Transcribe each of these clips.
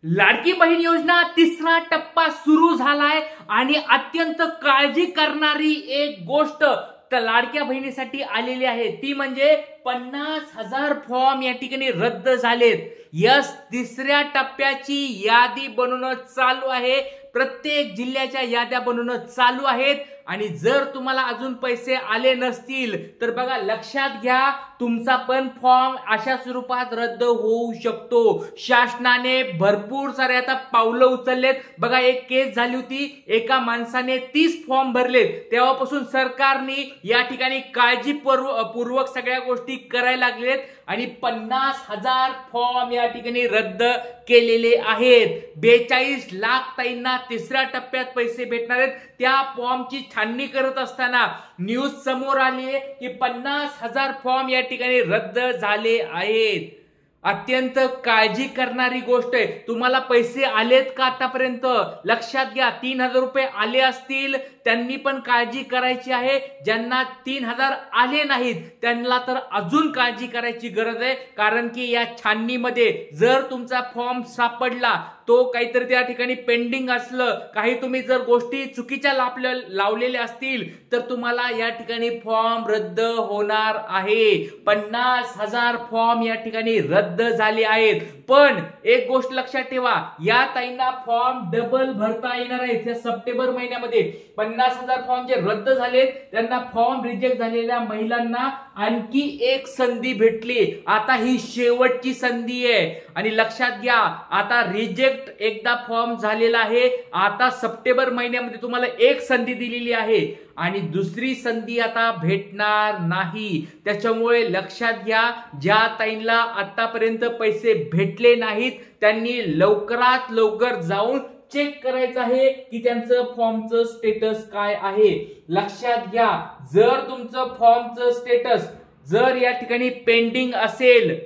लाडकी बहीण योजना तिसरा टप्पा सुरू झालाय आणि अत्यंत काळजी करणारी एक गोष्ट तर लाडक्या बहिणीसाठी आलेली आहे ती म्हणजे 50,000 फॉर्म या ठिकाणी रद्द झालेत। यस, तिसऱ्या टप्प्याची यादी बनवणं चालू आहे। प्रत्येक जिल्ह्याच्या याद्या बनवणं चालू आहेत आणि जर तुम्हाला अजून पैसे आले नसतील तर बघा लक्षात घ्या, तुमचा पण फॉर्म अशा स्वरूपात रद्द होऊ शकतो। शासनाने भरपूर सारे आता पावलं उचललेत। बघा एक केस झाली होती, एका माणसाने 30 फॉर्म भरलेत, तेव्हापासून सरकारने या ठिकाणी काळजीपूर्वक सगळ्या गोष्टी करायला लागलेत आणि 50,000 फॉर्म या ठिकाणी रद्द केलेले आहेत। 42 लाख ताईंना तिसऱ्या टप्प्यात पैसे भेटणार आहेत। त्या फॉर्मची छाननी करत असताना न्यूज समोर आली आहे की 50,000 फॉर्म या ठिकाणी रद्द झाले आहेत। अत्यंत काळजी करणारी गोष्ट आहे। तुम्हाला पैसे आलेत का आतापर्यंत? लक्षात घ्या, 3,000 रुपये आले असतील त्यांनी पण काळजी करायची आहे। ज्यांना 3,000 आले नाहीत त्यांना तर अजून काळजी करायची गरज आहे, कारण की या छाननीमध्ये जर तुमचा फॉर्म सापडला, तो काहीतरी त्या ठिकाणी पेंडिंग असलं, काही तुम्ही जर गोष्टी चुकीच्या लावलेल्या असतील तर तुम्हाला या ठिकाणी फॉर्म रद्द होणार आहे। 50,000 फॉर्म या ठिकाणी रद्द झाले आहेत। पण एक गोष्ट लक्षात ठेवा, या ताईंना फॉर्म डबल भरता येणार आहे। सप्टेंबर महिन्यामध्ये 50,000 फॉर्म जे रद्द झाले त्यांना फॉर्म रिजेक्ट झालेल्या महिलांना आणखी एक संधी भेटली। आता ही शेवटची संधी आहे आणि लक्षात घ्या, आता रिजेक्ट एकदा फॉर्म झालेला आहे, आता सप्टेंबर महिन्यामध्ये तुम्हाला एक संधी दिलेली आहे आणि दुसरी संधी आता भेटणार नाही। त्याच्यामुळे लक्षात घ्या, ज्या ताईंना आतापर्यंत पैसे भेटले नाहीत त्यांनी लवकरात लवकर जाऊन चेक करायचं आहे की त्यांचं फॉर्मचं स्टेटस काय आहे। लक्षात घ्या, जर तुमचं फॉर्मचं स्टेटस जर या ठिकाणी पेंडिंग असेल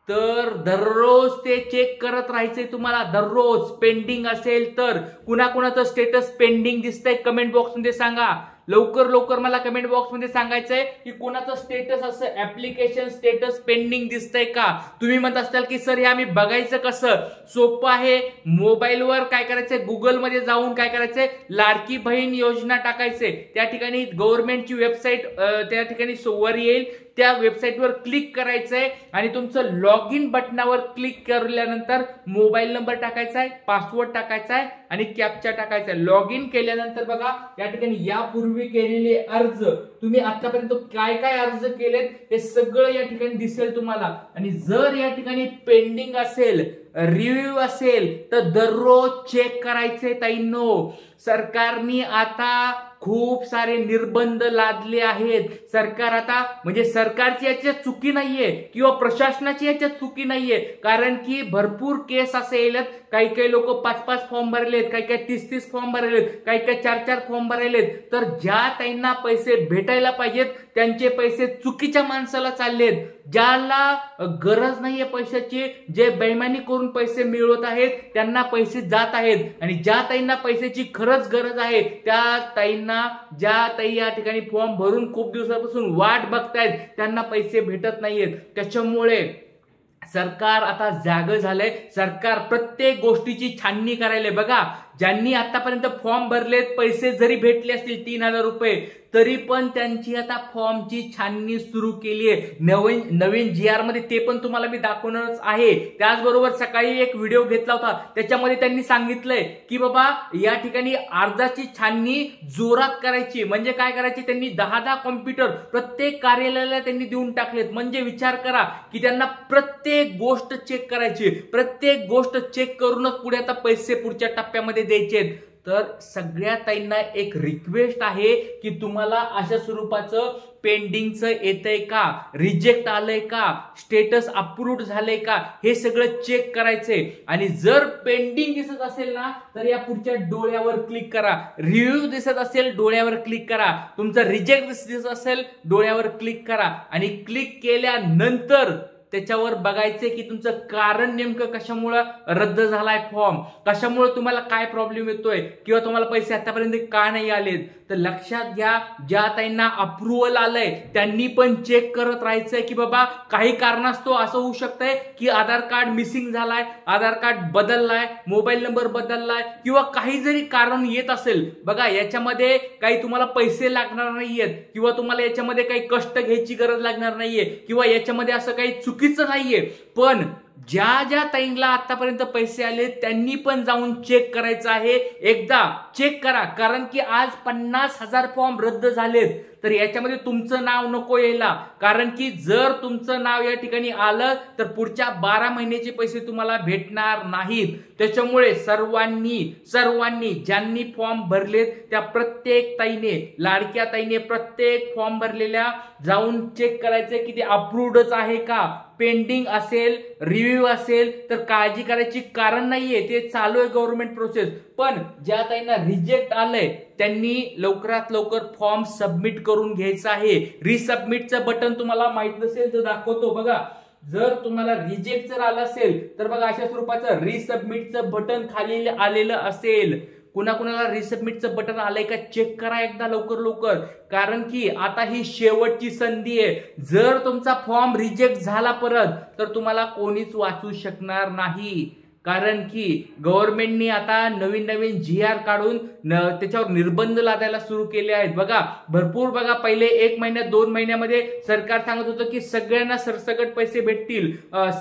तर दररोज ते चेक करत राहायचंय तुम्हाला। दररोज पेंडिंग असेल तर कुणाकुणाचं स्टेटस पेंडिंग दिसतंय कमेंट बॉक्स मध्ये सांगा। लवकर मला कमेंट बॉक्स मध्ये सांगायचंय की कोणाचं स्टेटस असं ऍप्लिकेशन स्टेटस पेंडिंग दिसतंय का। तुम्ही म्हणत असाल की सर हे आम्ही बघायचं कसं? सोपं आहे, मोबाईलवर काय करायचंय, गुगल मध्ये जाऊन काय करायचंय, लाडकी बहीण योजना टाकायचंय, त्या ठिकाणी गव्हर्नमेंटची वेबसाईट त्या ठिकाणी वर येईल, त्या वेबसाईटवर क्लिक करायचंय आणि तुमचं लॉग इन बटनावर क्लिक केल्यानंतर मोबाईल नंबर टाकायचा आहे, पासवर्ड टाकायचा आहे आणि कॅप्चा टाकायचा आहे। लॉग इन केल्यानंतर बघा या ठिकाणी यापूर्वी केलेले अर्ज, तुम्ही आतापर्यंत काय काय अर्ज केलेत हे सगळं या ठिकाणी दिसेल तुम्हाला। आणि जर या ठिकाणी पेंडिंग असेल, रिव्ह्यू असेल तर दररोज चेक करायचे ताईंनो। सरकारने आता खूप सारे निर्बंध लादले आहेत। सरकार आता म्हणजे सरकारची याच्यात चुकी नाहीये किंवा प्रशासनाची याच्यात चुकी नाहीये, कारण की भरपूर केस असे येलेत, काही लोक 5-5 फॉर्म भरलेत, काही 30-30 फॉर्म भरलेत, काही 4-4 फॉर्म भरलेत। तर ज्या ताईंना पैसे भेटायला पाहिजेत त्यांचे पैसे चुकीच्या माणसाला चाललेत, ज्याला गरज नाहीये पैशाची, जे बेईमानी करून पैसे मिळवत आहेत त्यांना पैसे जात आहेत आणि ज्या ताईंना पैशाची खरंच गरज आहे त्या ताईंना, ज्या ताई या ठिकाणी फॉर्म भरून खूप दिवसापासून वाट बघतायत त्यांना पैसे भेटत नाहीयेत। त्याच्यामुळे सरकार आता जागं झालंय। सरकार प्रत्येक गोष्टीची छाननी करायला। बघा, ज्यांनी आतापर्यंत फॉर्म भरलेत, पैसे जरी भेटले असतील 3,000 रुपये तरी पण त्यांची आता फॉर्मची छाननी सुरू केली आहे। नवीन GR मध्ये ते पण तुम्हाला मी दाखवणारच आहे। त्याचबरोबर सकाळी एक व्हिडिओ घेतला होता, त्याच्यामध्ये त्यांनी सांगितलंय की बाबा या ठिकाणी अर्जाची छाननी जोरात करायची। म्हणजे काय करायची, त्यांनी 10 कॉम्प्युटर प्रत्येक कार्यालयाला त्यांनी देऊन टाकलेत। म्हणजे विचार करा की त्यांना प्रत्येक गोष्ट चेक करायची, प्रत्येक गोष्ट चेक करूनच पुढे आता पैसे पुढच्या टप्प्यामध्ये द्यायचे। तर सगळ्या ताईंना एक रिक्वेस्ट आहे की तुम्हाला अशा स्वरूपाचं पेंडिंगचं येतंय का, रिजेक्ट आलंय का, स्टेटस अप्रूव्ड झालंय का, हे सगळं चेक करायचंय। आणि जर पेंडिंग दिसत असेल ना तर या पुढच्या डोळ्यावर क्लिक करा, रिव्ह्यू दिसत असेल डोळ्यावर क्लिक करा, तुमचा रिजेक्ट दिसत असेल डोळ्यावर क्लिक करा आणि क्लिक केल्यानंतर त्याच्यावर बघायचंय की तुमचं कारण नेमकं कशामुळे रद्द झालाय फॉर्म, कशामुळे तुम्हाला काय प्रॉब्लेम येतोय किंवा तुम्हाला पैसे आतापर्यंत का नाही आलेत. तर लक्षात घ्या, ज्या ताईंना अप्रुव्हल आलंय त्यांनी पण चेक करत राहायचंय की बाबा काही कारणास्तव असं होऊ शकतंय की आधार कार्ड मिसिंग झालाय, आधार कार्ड बदललाय, मोबाईल नंबर बदललाय किंवा काही जरी कारण येत असेल. बघा याच्यामध्ये काही तुम्हाला पैसे लागणार नाहीयेत किंवा तुम्हाला याच्यामध्ये काही कष्ट घ्यायची गरज लागणार नाहीये किंवा याच्यामध्ये असं काही चुकीचं नाहीये. पण ज्या ज्या ताईंना आतापर्यंत पैसे आले त्यांनी पण जाऊन चेक करायचं आहे. एकदा चेक करा, कारण की आज 50,000 फॉर्म रद्द झालेत. तर याच्यामध्ये तुमचं नाव नको यायला, कारण की जर तुमचं नाव या ठिकाणी आलं तर पुढच्या 12 महिन्याचे पैसे तुम्हाला भेटणार नाहीत. त्याच्यामुळे सर्वांनी ज्यांनी फॉर्म भरलेत त्या प्रत्येक ताईने, लाडक्या ताईने प्रत्येक फॉर्म भरलेल्या जाऊन चेक करायचं की ते अप्रूव्डच आहे का. पेंडिंग असेल, रिव्ह्यू असेल तर काळजी करायची कारण नाहीये, ते चालू आहे गव्हर्नमेंट प्रोसेस. पण ज्या ताईंना रिजेक्ट आलंय त्यांनी लवकरात लवकर फॉर्म सबमिट करून घ्यायचा आहे. रिसबमिटचं बटन तुम्हाला माहित नसेल तर दाखवतो बघा. जर तुम्हाला रिजेक्ट जर आलं असेल तर बघा अशा स्वरूपाचं रिसबमिटचं बटन खाली आलेलं असेल. कुणाकुणाला रिसबमिटचं बटन आलंय का चेक करा एकदा लवकर, कारण की आता ही शेवटची संधी आहे. जर तुमचा फॉर्म रिजेक्ट झाला परत तर तुम्हाला कोणीच वाचू शकणार नाही, कारण की गव्हर्नमेंटनी आता नवीन GR काढून त्याच्यावर निर्बंध लादायला सुरू केले आहेत. बघा भरपूर, बघा पहिले 1 महिन्यात 2 महिन्यामध्ये सरकार सांगत होतं की सगळ्यांना सरसकट पैसे भेटतील,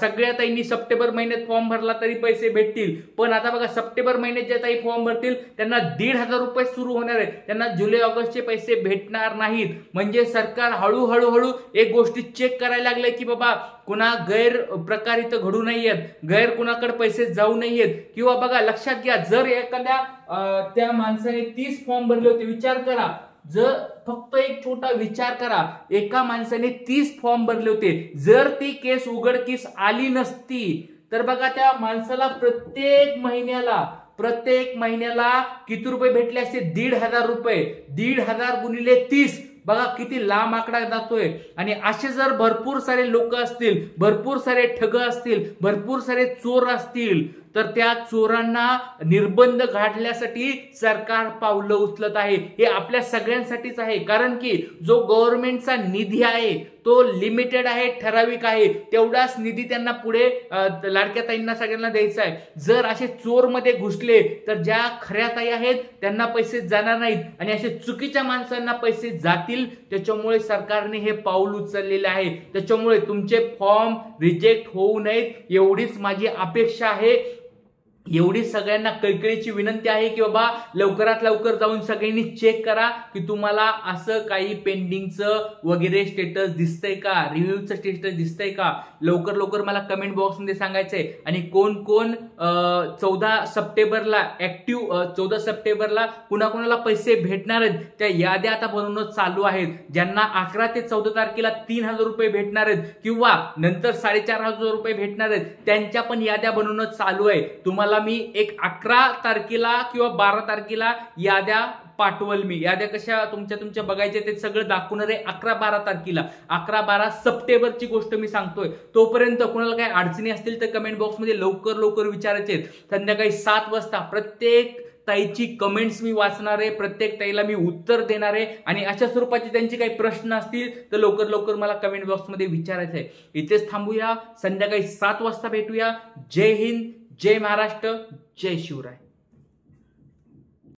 सगळ्या ताईंनी सप्टेंबर महिन्यात फॉर्म भरला तरी पैसे भेटतील. पण आता बघा सप्टेंबर महिन्यात ज्या ताई फॉर्म भरतील त्यांना 1,500 रुपये सुरू होणार आहेत, त्यांना जुलै ऑगस्टचे पैसे भेटणार नाहीत. म्हणजे सरकार हळूहळू एक गोष्टी चेक करायला लागले की बाबा कुणा गैर प्रकार इथं घडू नाहीयेत, गैर कुणाकडे पैसे जाऊ नाहीयेत. किंवा बघा लक्षात घ्या, जर एखाद्या त्या माणसाने 30 फॉर्म भरले होते, विचार करा, जर फक्त एक छोटा विचार करा, एका माणसाने 30 फॉर्म भरले होते, जर ती केस उघडकीस आली नसती तर बघा त्या माणसाला प्रत्येक महिन्याला किती रुपये भेटले असते? 1,500 रुपये. 1,500 गुणिले 30, बघा किती लांब आकडा जातोय. आणि असे जर भरपूर सारे लोक असतील, भरपूर सारे ठग असतील, भरपूर सारे चोर असतील तर त्या चोरांना निर्बंध घालण्यासाठी सरकार पावलं उचलत आहे. हे आपल्या सगळ्यांसाठीच आहे, कारण की जो गव्हर्नमेंटचा निधी आहे तो लिमिटेड आहे, ठराविक आहे. तेवढाच निधी त्यांना पुढे लाडक्या ताईंना सगळ्यांना द्यायचा आहे. जर असे चोर मध्ये घुसले तर ज्या खऱ्या ताई आहेत त्यांना पैसे जाणार नाहीत आणि असे चुकीच्या माणसांना पैसे जातील. त्याच्यामुळे सरकारने हे पाऊल उचललेले आहे. त्याच्यामुळे तुमचे फॉर्म रिजेक्ट होऊ नयेत एवढीच माझी अपेक्षा आहे. एवढी सगळ्यांना कळकळीची विनंती आहे की बाबा लवकरात लवकर जाऊन सगळ्यांनी चेक करा की तुम्हाला असं काही पेंडिंगचं वगैरे स्टेटस दिसतंय का, रिव्ह्यूचं स्टेटस दिसतंय का. लवकर मला कमेंट बॉक्समध्ये सांगायचंय. आणि कोण 14 सप्टेंबरला ऍक्टिव्ह, 14 सप्टेंबरला कुणाकुणाला पैसे भेटणार आहेत त्या याद्या आता बनवणं चालू आहेत. ज्यांना 11 ते 14 तारखेला 3,000 रुपये भेटणार आहेत किंवा नंतर 4,500 रुपये भेटणार आहेत त्यांच्या पण याद्या बनवणं चालू आहे. तुम्हाला मी एक 11 तारखेला किंवा 12 तारखेला याद्या पाठवल. मी याद्या कशा तुमच्या बघायच्या ते सगळं दाखवणार आहे 11-12 तारखेला. 11-12 सप्टेंबरची गोष्ट मी सांगतोय. तोपर्यंत कोणाला काही अडचणी असतील तर कमेंट बॉक्समध्ये लवकर विचारायचे. संध्याकाळी 7 वाजता प्रत्येक ताईची कमेंट्स मी वाचणार आहे, प्रत्येक ताईला मी उत्तर देणार आहे. आणि अशा स्वरूपाचे त्यांचे काही प्रश्न असतील तर लवकर मला कमेंट बॉक्समध्ये विचारायचं आहे. इथेच थांबूया, संध्याकाळी 7 वाजता भेटूया. जय हिंद, जय महाराष्ट्र, जय शिवराय.